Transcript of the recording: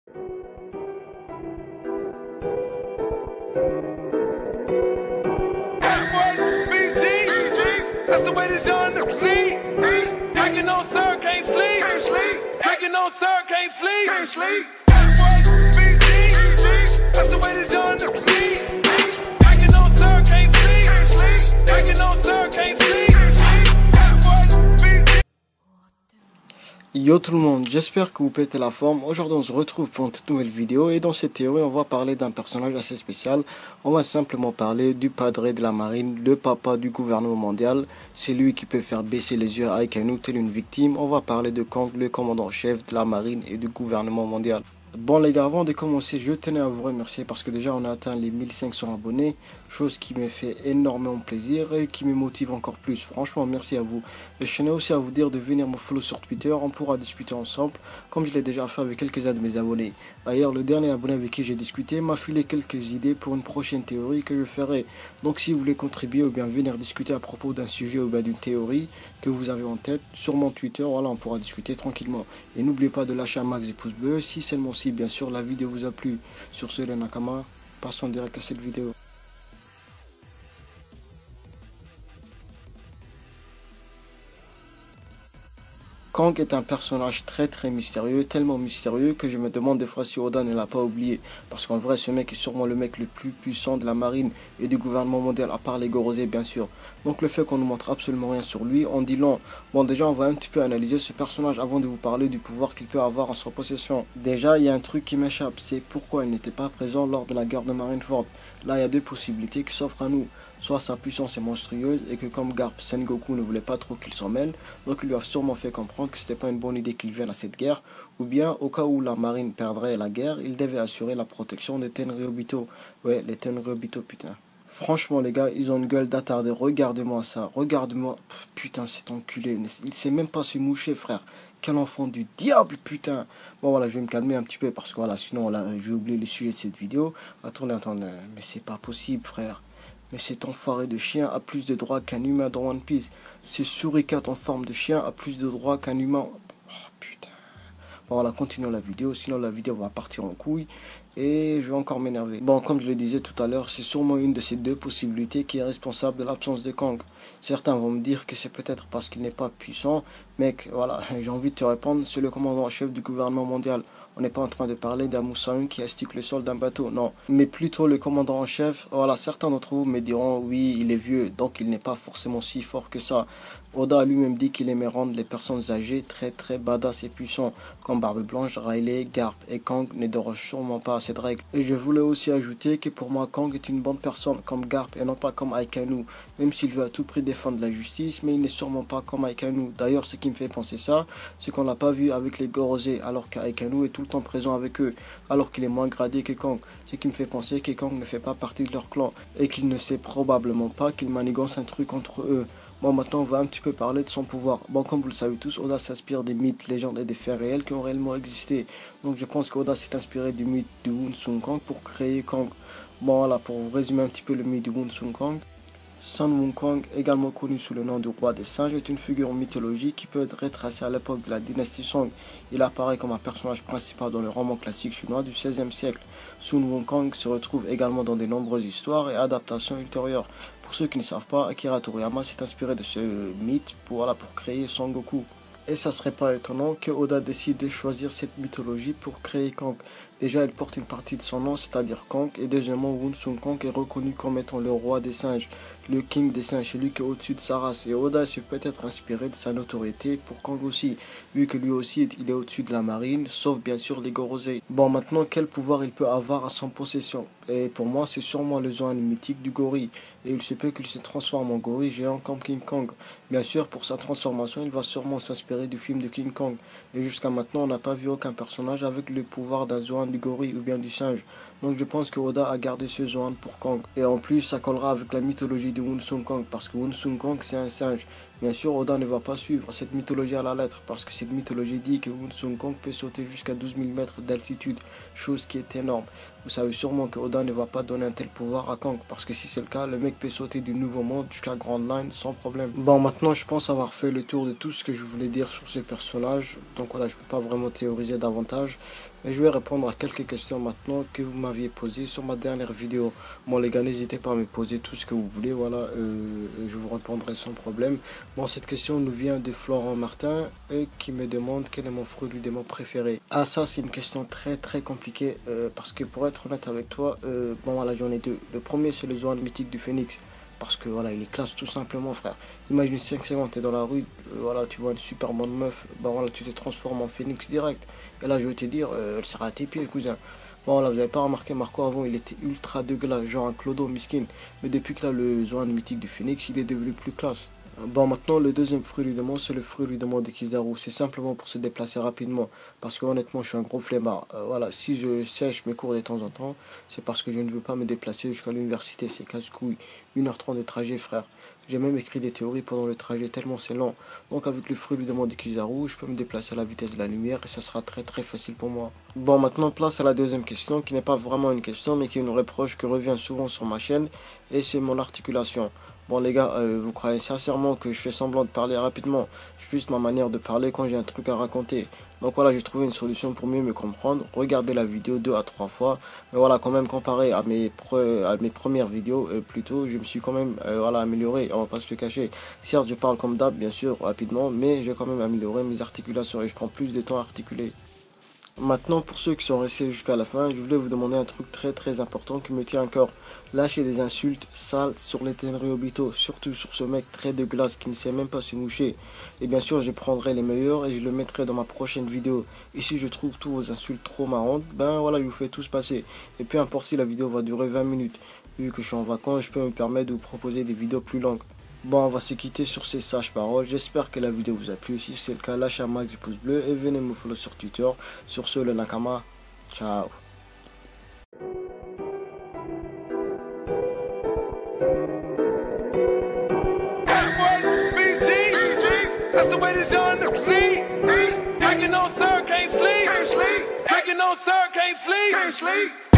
That's the way this young lead. Drinking on sir, can't sleep. Drinking on sir, can't sleep. That boy BG. That's the way this young lead. Drinking on sir, can't sleep. Drinking on sir, can't sleep. That boy BG. Yo tout le monde, j'espère que vous pétez la forme. Aujourd'hui on se retrouve pour une toute nouvelle vidéo et dans cette théorie on va parler d'un personnage assez spécial. On va simplement parler du padre de la marine, le papa du gouvernement mondial. C'est lui qui peut faire baisser les yeux à Akainu tel une victime. On va parler de Kang, le commandant en chef de la marine et du gouvernement mondial. Bon les gars, avant de commencer, je tenais à vous remercier parce que déjà on a atteint les 1500 abonnés, chose qui me fait énormément plaisir et qui me motive encore plus. Franchement, merci à vous. Et je tenais aussi à vous dire de venir me follow sur Twitter, on pourra discuter ensemble, comme je l'ai déjà fait avec quelques-uns de mes abonnés. D'ailleurs, le dernier abonné avec qui j'ai discuté m'a filé quelques idées pour une prochaine théorie que je ferai. Donc si vous voulez contribuer ou bien venir discuter à propos d'un sujet ou bien d'une théorie que vous avez en tête, sur mon Twitter, voilà, on pourra discuter tranquillement. Et n'oubliez pas de lâcher un max de pouces bleus si seulement si bien sûr la vidéo vous a plu. Sur ce les Nakama, passons direct à cette vidéo. Kang est un personnage très mystérieux, tellement mystérieux que je me demande des fois si Oda ne l'a pas oublié. Parce qu'en vrai ce mec est sûrement le mec le plus puissant de la marine et du gouvernement mondial, à part les Gorosei bien sûr. Donc le fait qu'on nous montre absolument rien sur lui, on dit long. Bon déjà on va un petit peu analyser ce personnage avant de vous parler du pouvoir qu'il peut avoir en sa possession. Déjà il y a un truc qui m'échappe, c'est pourquoi il n'était pas présent lors de la guerre de Marineford. Là il y a deux possibilités qui s'offrent à nous. Soit sa puissance est monstrueuse et que comme Garp, Sengoku ne voulait pas trop qu'il s'en mêle, donc il lui a sûrement fait comprendre que c'était pas une bonne idée qu'il vienne à cette guerre, ou bien au cas où la marine perdrait la guerre, il devait assurer la protection des Tenryubito. Ouais, les Tenryubito putain. Franchement les gars, ils ont une gueule d'attardé, regardez-moi ça, regardez-moi, putain cet enculé, il sait même pas se moucher frère. Quel enfant du diable, putain. Bon voilà, je vais me calmer un petit peu parce que voilà, sinon là, je vais oublier le sujet de cette vidéo. Attendez, mais c'est pas possible frère. Mais cet enfoiré de chien a plus de droits qu'un humain dans One Piece. Ce suricate en forme de chien a plus de droits qu'un humain. Oh putain. Bon voilà, continuons la vidéo, sinon la vidéo va partir en couille. Et je vais encore m'énerver. Bon, comme je le disais tout à l'heure, c'est sûrement une de ces deux possibilités qui est responsable de l'absence de Kang. Certains vont me dire que c'est peut-être parce qu'il n'est pas puissant. Mec, voilà, j'ai envie de te répondre, c'est le commandant en chef du gouvernement mondial. On n'est pas en train de parler d'un Musaun qui astique le sol d'un bateau, non. Mais plutôt le commandant en chef. Voilà, certains d'entre vous me diront, oui, il est vieux, donc il n'est pas forcément si fort que ça. Oda a lui-même dit qu'il aimait rendre les personnes âgées très badass et puissants, comme Barbe Blanche, Riley, Garp et Kang ne dérogent sûrement pas à cette règle. Et je voulais aussi ajouter que pour moi, Kang est une bonne personne comme Garp et non pas comme Akainu, même s'il veut à tout prix défendre la justice, mais il n'est sûrement pas comme Akainu. D'ailleurs, ce qui me fait penser ça, c'est qu'on l'a pas vu avec les Gorosei, alors qu'Akainu est tout le temps présent avec eux, alors qu'il est moins gradé que Kang. Ce qui me fait penser que Kang ne fait pas partie de leur clan, et qu'il ne sait probablement pas qu'il manigance un truc entre eux. Bon, maintenant on va un petit peu parler de son pouvoir. Bon, comme vous le savez tous, Oda s'inspire des mythes, légendes et des faits réels qui ont réellement existé. Donc je pense qu'Oda s'est inspiré du mythe du Wunsung Kang pour créer Kang. Bon voilà, pour vous résumer un petit peu le mythe du Wunsung Kang. Sun Wukong, également connu sous le nom de roi des singes, est une figure mythologique qui peut être retracée à l'époque de la dynastie Song. Il apparaît comme un personnage principal dans le roman classique chinois du XVIe siècle. Sun Wukong se retrouve également dans de nombreuses histoires et adaptations ultérieures. Pour ceux qui ne savent pas, Akira Toriyama s'est inspiré de ce mythe pour créer Son Goku. Et ça serait pas étonnant que Oda décide de choisir cette mythologie pour créer Kang. Déjà, elle porte une partie de son nom, c'est-à-dire Kang, et deuxièmement, Wunsung Kang est reconnu comme étant le roi des singes, le king des singes, celui qui est au-dessus de sa race. Et Oda s'est peut-être inspiré de sa notoriété pour Kang aussi, vu que lui aussi, il est au-dessus de la marine, sauf bien sûr les Gorosei. Bon, maintenant, quel pouvoir il peut avoir à son possession? Et pour moi, c'est sûrement le zoan mythique du gorille, et il se peut qu'il se transforme en gorille géant comme King Kong. Bien sûr, pour sa transformation, il va sûrement s'inspirer du film de King Kong, et jusqu'à maintenant, on n'a pas vu aucun personnage avec le pouvoir d'un zoan du gorille ou bien du singe. Donc je pense que Oda a gardé ce zoan pour Kang. Et en plus, ça collera avec la mythologie de Wunsung Kang, parce que Wunsung Kang c'est un singe. Bien sûr, Oda ne va pas suivre cette mythologie à la lettre, parce que cette mythologie dit que Wunsung Kang peut sauter jusqu'à 12 000 mètres d'altitude, chose qui est énorme. Vous savez sûrement que Oda ne va pas donner un tel pouvoir à Kang, parce que si c'est le cas, le mec peut sauter du nouveau monde jusqu'à Grand Line sans problème. Bon, maintenant je pense avoir fait le tour de tout ce que je voulais dire dire sur ces personnages. Donc voilà, je ne peux pas vraiment théoriser davantage. Mais je vais répondre à quelques questions maintenant que vous m'aviez posées sur ma dernière vidéo. Bon les gars, n'hésitez pas à me poser tout ce que vous voulez, voilà, je vous répondrai sans problème. Bon, cette question nous vient de Florent Martin qui me demande quel est mon fruit du démon préféré. Ah ça c'est une question très compliquée parce que pour être honnête avec toi, bon voilà j'en ai deux. Le premier c'est le Zoan mythique du Phénix. Parce que voilà, il est classe tout simplement, frère. Imagine 5 secondes, t'es dans la rue, voilà, tu vois une super bonne meuf, bah voilà, tu te transformes en phénix direct. Et là, je vais te dire, elle sera à tes pieds, cousin. Bon, voilà, vous avez pas remarqué, Marco, avant, il était ultra dégueulasse, genre un clodo, miskin. Mais depuis que là, le Zoan mythique du Phénix, il est devenu plus classe. Bon, maintenant, le deuxième fruit du démon, c'est le fruit du démon de Kizaru. C'est simplement pour se déplacer rapidement. Parce que honnêtement, je suis un gros flemmard. Voilà, si je sèche mes cours de temps en temps, c'est parce que je ne veux pas me déplacer jusqu'à l'université. C'est casse-couille. 1h30 de trajet, frère. J'ai même écrit des théories pendant le trajet, tellement c'est lent. Donc, avec le fruit du démon de Kizaru, je peux me déplacer à la vitesse de la lumière et ça sera très facile pour moi. Bon, maintenant, place à la deuxième question, qui n'est pas vraiment une question, mais qui est une reproche qui revient souvent sur ma chaîne. Et c'est mon articulation. Bon les gars, vous croyez sincèrement que je fais semblant de parler rapidement? C'est juste ma manière de parler quand j'ai un truc à raconter. Donc voilà, j'ai trouvé une solution pour mieux me comprendre. Regardez la vidéo 2 à 3 fois. Mais voilà, quand même comparé à mes premières vidéos, plutôt, je me suis quand même voilà, amélioré. On va pas se le cacher. Certes, je parle comme d'hab, bien sûr, rapidement, mais j'ai quand même amélioré mes articulations et je prends plus de temps à articuler. Maintenant, pour ceux qui sont restés jusqu'à la fin, je voulais vous demander un truc très important qui me tient à cœur. Lâchez des insultes sales sur les Tenryobito, surtout sur ce mec très de glace qui ne sait même pas se moucher. Et bien sûr, je prendrai les meilleurs et je le mettrai dans ma prochaine vidéo. Et si je trouve tous vos insultes trop marrantes, ben voilà, je vous fais tous passer. Et peu importe si la vidéo va durer 20 minutes. Vu que je suis en vacances, je peux me permettre de vous proposer des vidéos plus longues. Bon, on va se quitter sur ces sages paroles. J'espère que la vidéo vous a plu. Si c'est le cas, lâchez un max de pouce bleu et venez me follow sur Twitter. Sur ce, le Nakama. Ciao. That's the way this young lead. Drinking on sir, can't sleep. Drinking on sir, can't sleep.